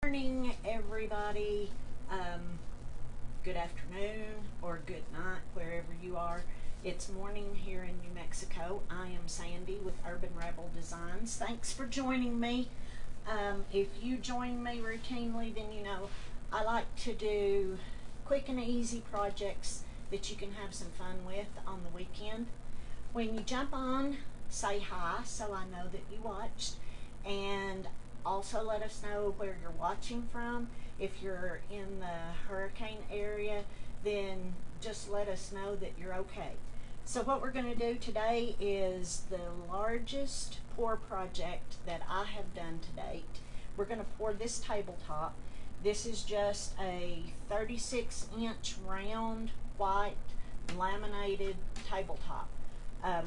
Morning, everybody. Good afternoon or good night, wherever you are. It's morning here in New Mexico. I am Sandy with Urban Rebel Designs. Thanks for joining me. If you join me routinely, then you know I like to do quick and easy projects that you can have some fun with on the weekend. When you jump on, say hi so I know that you watched, and also let us know where you're watching from. If you're in the hurricane area, then just let us know that you're okay. So what we're going to do today is the largest pour project that I have done to date. We're going to pour this tabletop. This is just a 36-inch round white laminated tabletop.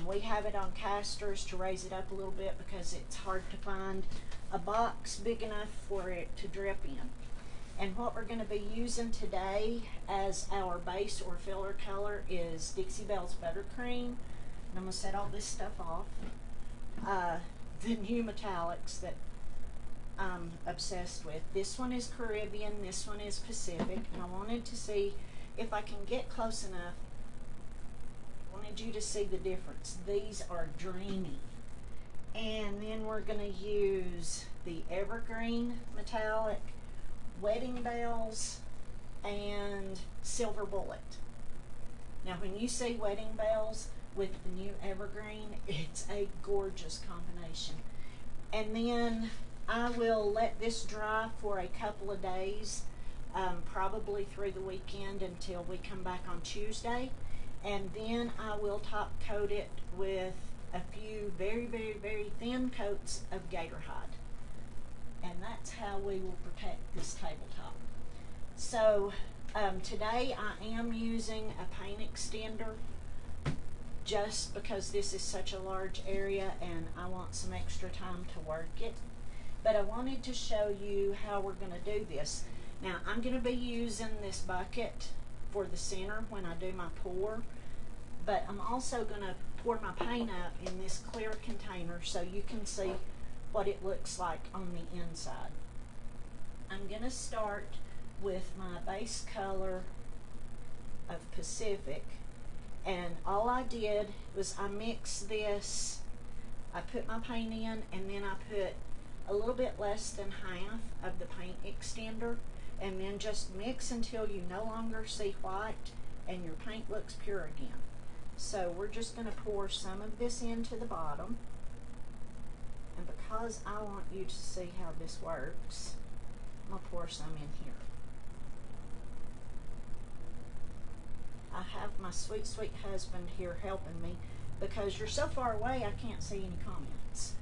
We have it on casters to raise it up a little bit because it's hard to find a box big enough for it to drip in. And what we're going to be using today as our base or filler color is Dixie Belle's Buttercream. And I'm going to set all this stuff off. The new metallics that I'm obsessed with. This one is Caribbean, this one is Pacific, and I wanted to see if I can get close enough. I wanted you to see the difference. These are dreamy. And then we're going to use the Evergreen Metallic, Wedding Bells, and Silver Bullet. Now when you see Wedding Bells with the new Evergreen, it's a gorgeous combination. And then I will let this dry for a couple of days, probably through the weekend until we come back on Tuesday. And then I will top coat it with a few very, very, very thin coats of gator hide. And that's how we will protect this tabletop. So today I am using a paint extender just because this is such a large area and I want some extra time to work it. But I wanted to show you how we're going to do this. Now I'm going to be using this bucket for the center when I do my pour, but I'm also going to pour my paint up in this clear container so you can see what it looks like on the inside. I'm going to start with my base color of Pacific, and all I did was I mixed this, I put my paint in, and then I put a little bit less than half of the paint extender, and then just mix until you no longer see white and your paint looks pure again. So we're just going to pour some of this into the bottom, and because I want you to see how this works, I'm going to pour some in here. I have my sweet, sweet husband here helping me because you're so far away I can't see any comments.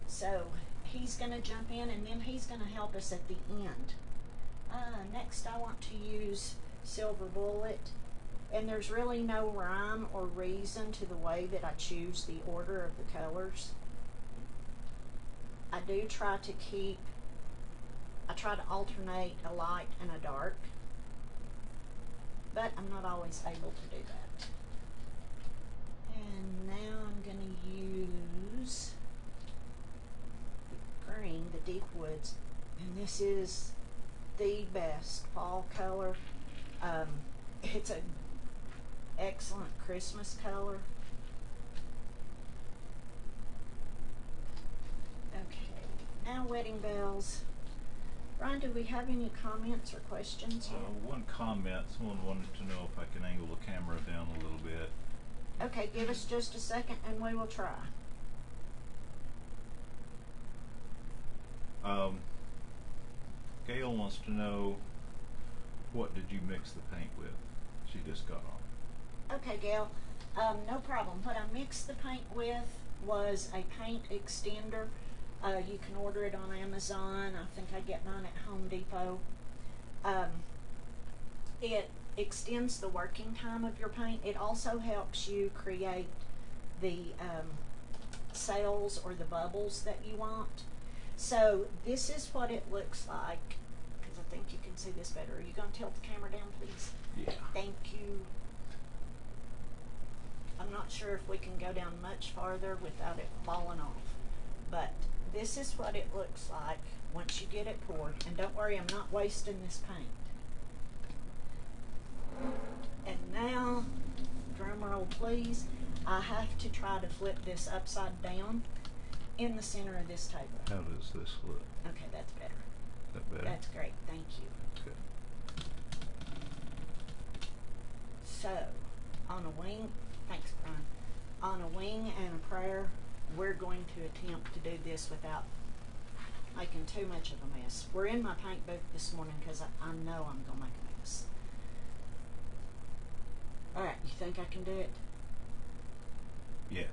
So he's going to jump in and then he's going to help us at the end. Next I want to use Silver Bullet, and there's really no rhyme or reason to the way that I choose the order of the colors. I do try to alternate a light and a dark, but I'm not always able to do that. And now I'm going to use the green, the Deep Woods, and this is the best fall color. It's an excellent Christmas color. Okay, now Wedding Bells. Brian, do we have any comments or questions? One comment, someone wanted to know if I can angle the camera down a little bit. Okay, give us just a second and we will try. Gail wants to know, what did you mix the paint with? She just got on. Okay, Gail, no problem. What I mixed the paint with was a paint extender. You can order it on Amazon. I think I get mine at Home Depot. It extends the working time of your paint. It also helps you create the sails or the bubbles that you want. So this is what it looks like, because I think you can see this better. Are you going to tilt the camera down, please? Yeah. Thank you. I'm not sure if we can go down much farther without it falling off, but this is what it looks like once you get it poured. And don't worry, I'm not wasting this paint. And now, drum roll please, I have to try to flip this upside down in the center of this table. How does this look? Okay, that's better. Is that better? That's great, thank you. Good. So, on a wing, thanks Brian, on a wing and a prayer, we're going to attempt to do this without making too much of a mess. We're in my paint booth this morning because I know I'm going to make a mess. Alright, you think I can do it? Yes.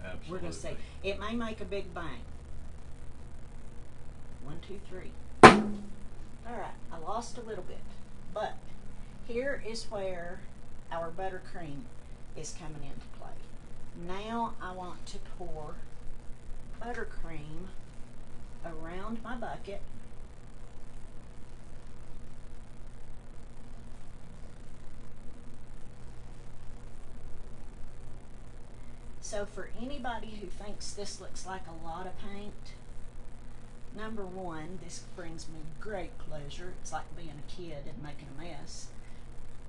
Absolutely. We're going to see. It may make a big bang. 1, 2, 3. Alright, I lost a little bit. But here is where our buttercream is coming into play. Now I want to pour buttercream around my bucket. So for anybody who thinks this looks like a lot of paint, number one, this brings me great pleasure. It's like being a kid and making a mess.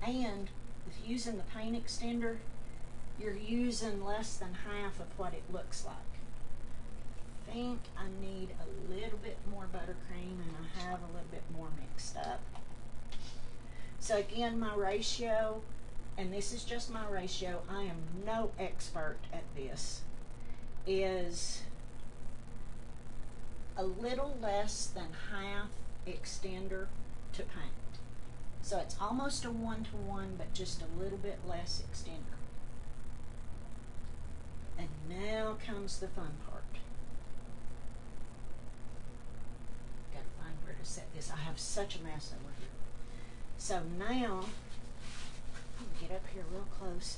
And with using the paint extender, you're using less than half of what it looks like. I think I need a little bit more buttercream, and I have a little bit more mixed up. So again, my ratio, and this is just my ratio, I am no expert at this, is a little less than half extender to paint. So it's almost a 1-to-1, but just a little bit less extender. And now comes the fun part. Gotta find where to set this. I have such a mess over here. So now, get up here real close.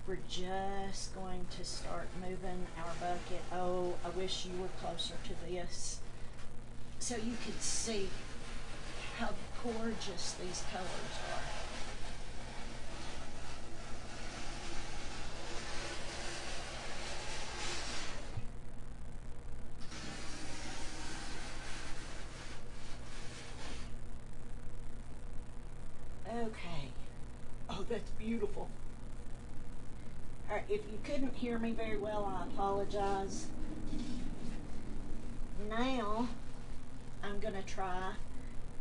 We're just going to start moving our bucket. Oh, I wish you were closer to this so you could see how gorgeous these colors are. Okay. Oh, that's beautiful. All right, if you couldn't hear me very well, I apologize. Now, I'm going to try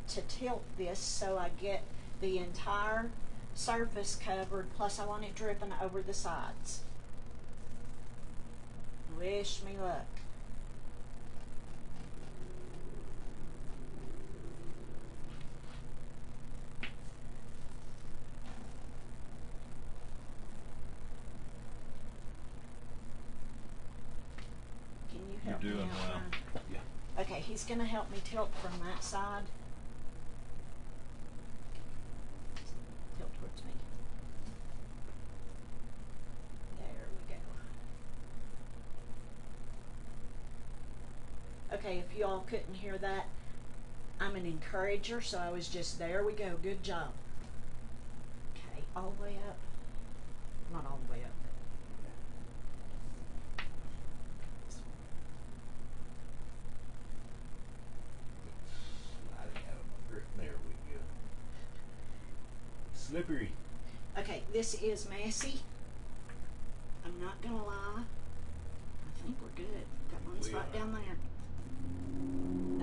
to tilt this so I get the entire surface covered, plus I want it dripping over the sides. Wish me luck. Can you help me You're doing out, well. Ryan? Yeah. Okay, he's going to help me tilt from that side. Tilt towards me. There we go. Okay, if you all couldn't hear that, I'm an encourager, so I was just, there we go, good job. Okay, all the way up. Not all the way up, but Sliding out of my grip. There we go. Slippery. okay, this is messy. I'm not gonna lie. I think we're good. Got one We spot are. down there.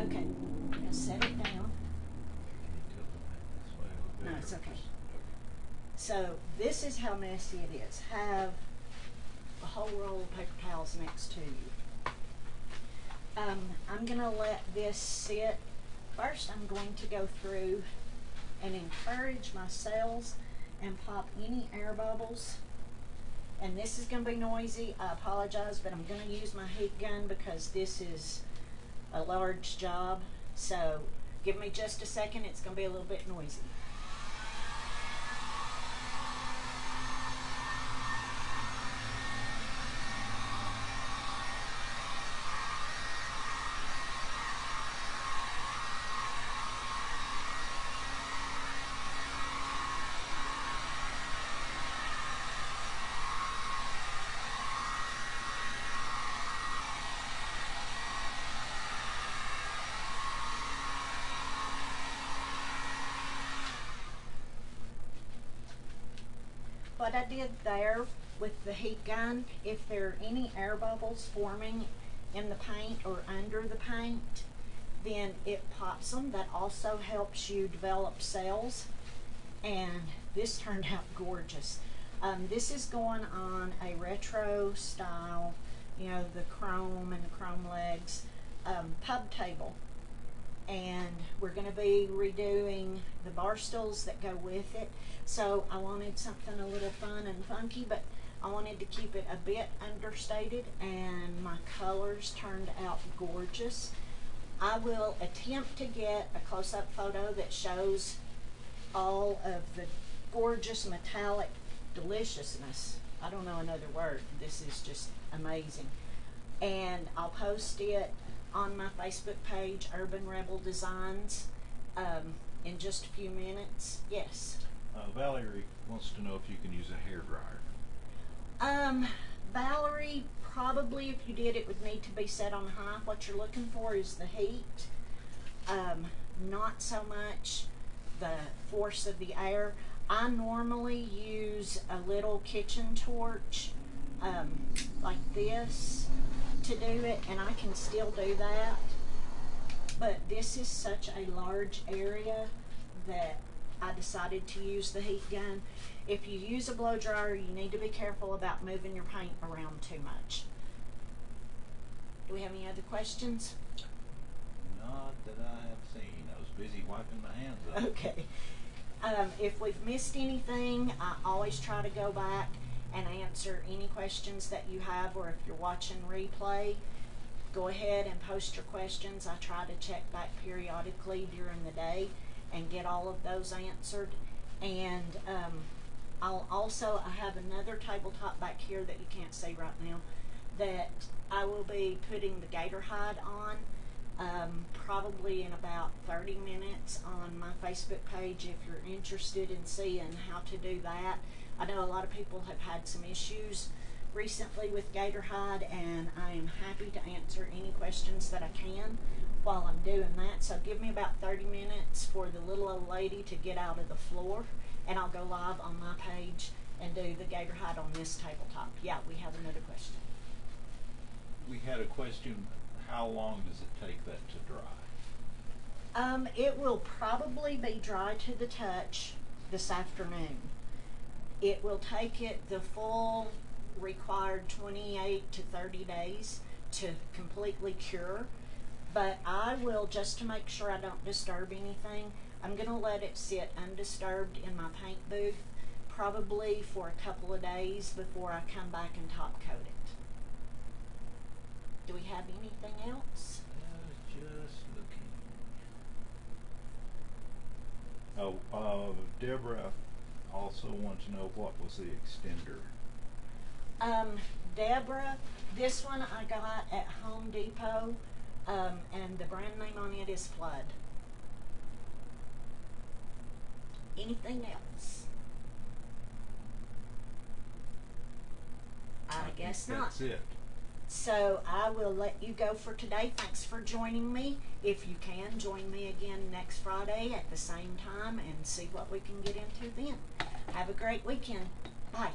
Okay, I'm gonna set it down. Can you tilt the paint this way a little bit? No, it's or okay. just- So this is how messy it is. Have a whole roll of paper towels next to you. I'm gonna let this sit. First, I'm going to go through and encourage my cells and pop any air bubbles. And this is gonna be noisy. I apologize, but I'm gonna use my heat gun because this is a large job. So give me just a second. It's gonna be a little bit noisy. what I did there with the heat gun, if there are any air bubbles forming in the paint or under the paint, then it pops them. That also helps you develop cells. And this turned out gorgeous. This is going on a retro style, you know, the chrome and the chrome legs pub table. And we're going to be redoing the bar stools that go with it. So I wanted something a little fun and funky, but I wanted to keep it a bit understated, and my colors turned out gorgeous. I will attempt to get a close-up photo that shows all of the gorgeous metallic deliciousness. I don't know another word. This is just amazing. And I'll post it on my Facebook page, Urban Rebel Designs, in just a few minutes. Yes. Valerie wants to know if you can use a hairdryer. Valerie, probably if you did, it would need to be set on high. What you're looking for is the heat, not so much the force of the air. I normally use a little kitchen torch like this to do it, and I can still do that, but this is such a large area that I decided to use the heat gun. If you use a blow dryer, you need to be careful about moving your paint around too much. Do we have any other questions? Not that I have seen. I was busy wiping my hands up. Okay. If we've missed anything, I always try to go back and answer any questions that you have, or if you're watching replay, go ahead and post your questions. I try to check back periodically during the day and get all of those answered. And I have another tabletop back here that you can't see right now that I will be putting the gator hide on probably in about 30 minutes on my Facebook page if you're interested in seeing how to do that. I know a lot of people have had some issues recently with gator hide, and I am happy to answer any questions that I can while I'm doing that. So give me about 30 minutes for the little old lady to get out of the floor, and I'll go live on my page and do the gator hide on this tabletop. Yeah, we have another question. We had a question, how long does it take that to dry? It will probably be dry to the touch this afternoon. It will take it the full required 28 to 30 days to completely cure, but I will, just to make sure I don't disturb anything, I'm going to let it sit undisturbed in my paint booth probably for a couple of days before I come back and top coat it. Do we have anything else? Just looking. Deborah also wants to know what was the extender. Deborah, this one I got at Home Depot, and the brand name on it is Flood. Anything else? I guess not. That's it. So I will let you go for today. Thanks for joining me. If you can, join me again next Friday at the same time and see what we can get into then. Have a great weekend. Bye.